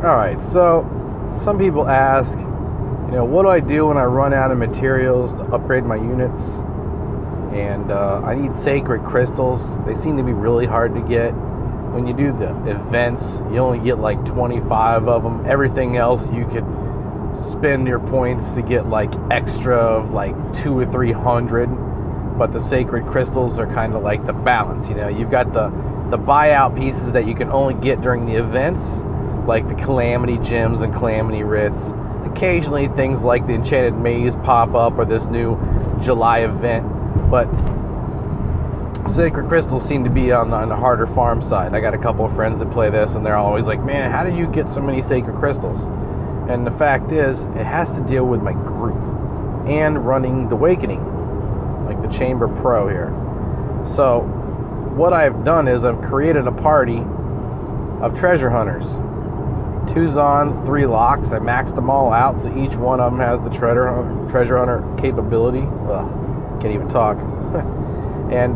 Alright, so some people ask, what do I do when I run out of materials to upgrade my units? And I need sacred crystals. They seem to be really hard to get. When you do the events, you only get like 25 of them. Everything else, you could spend your points to get like extra of like 200 or 300. But the sacred crystals are kind of like the balance. You've got the buyout pieces that you can only get during the events, like the Calamity Gems and Calamity Writs. Occasionally things like the Enchanted Maze pop up, or this new July event, but sacred crystals seem to be on the harder farm side. I got a couple of friends that play this, and they're always like, man, how do you get so many sacred crystals? And the fact is, it has to deal with my group and running the Awakening, like the Chamber Pro here. So what I've done is I've created a party of treasure hunters. 2 Zons, 3 locks. I maxed them all out, so each one of them has the treasure hunter capability. Ugh, can't even talk. And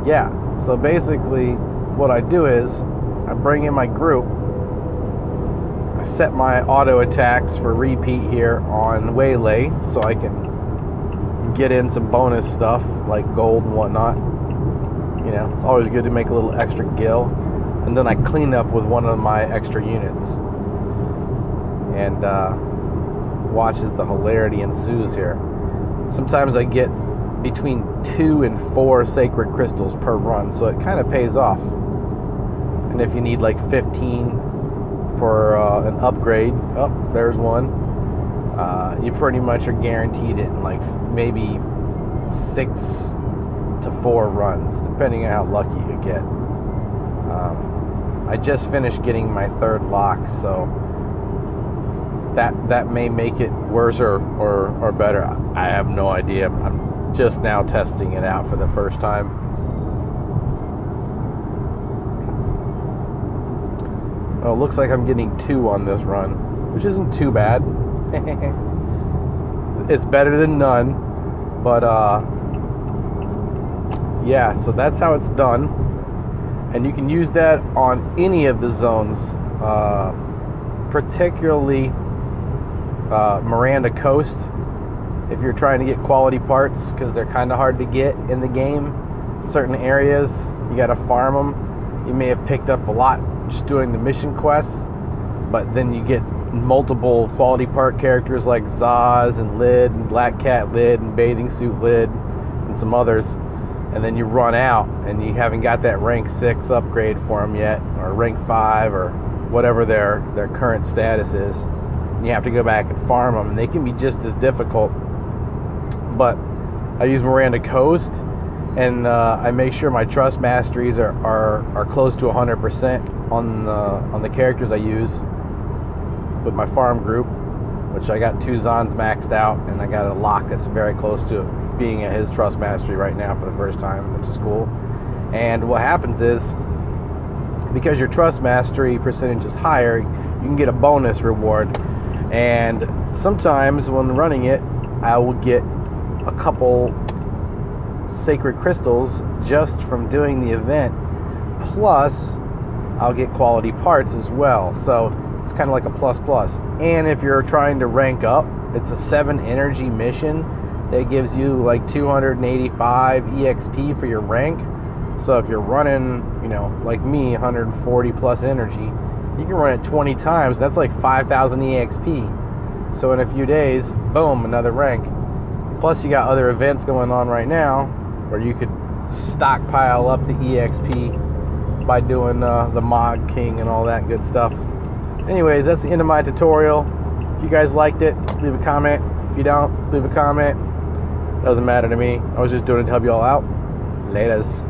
yeah, so basically what I do is I bring in my group. I set my auto attacks for repeat here on Waylay, so I can get in some bonus stuff like gold and whatnot. It's always good to make a little extra gil. And then I clean up with one of my extra units. And watch as the hilarity ensues here. Sometimes I get between 2 and 4 sacred crystals per run, so it kind of pays off. And if you need like 15 for an upgrade, there's one, you pretty much are guaranteed it in like maybe 6 to 4 runs, depending on how lucky you get. I just finished getting my 3rd lock, so that may make it worse or better. I have no idea. I'm just now testing it out for the first time. Oh, it looks like I'm getting 2 on this run, which isn't too bad. It's better than none, but yeah, so that's how it's done. And you can use that on any of the zones, particularly Miranda Coast, if you're trying to get quality parts, because they're kind of hard to get in the game. Certain areas, you got to farm them. You may have picked up a lot just doing the mission quests, but then you get multiple quality part characters like Zaz and Lid and Black Cat Lid and Bathing Suit Lid and some others. And then you run out and you haven't got that rank 6 upgrade for them yet, or rank 5, or whatever their current status is. And you have to go back and farm them, and they can be just as difficult. But I use Miranda Coast, and I make sure my trust masteries are close to 100% on the characters I use with my farm group, which I got 2 Zons maxed out, and I got a lock that's very close to being at his trust mastery right now for the first time, which is cool. And what happens is, because your trust mastery percentage is higher, you can get a bonus reward. And sometimes when running it, I will get a couple sacred crystals just from doing the event, plus I'll get quality parts as well. So it's kind of like a plus. And if you're trying to rank up, it's a 7 energy mission that gives you like 285 EXP for your rank. So if you're running, like me, 140 plus energy, you can run it 20 times. That's like 5,000 EXP. So in a few days, boom, another rank. Plus you got other events going on right now where you could stockpile up the EXP by doing the Mod King and all that good stuff. Anyways, that's the end of my tutorial. If you guys liked it, leave a comment. If you don't, leave a comment. Doesn't matter to me. I was just doing it to help you all out. Laters.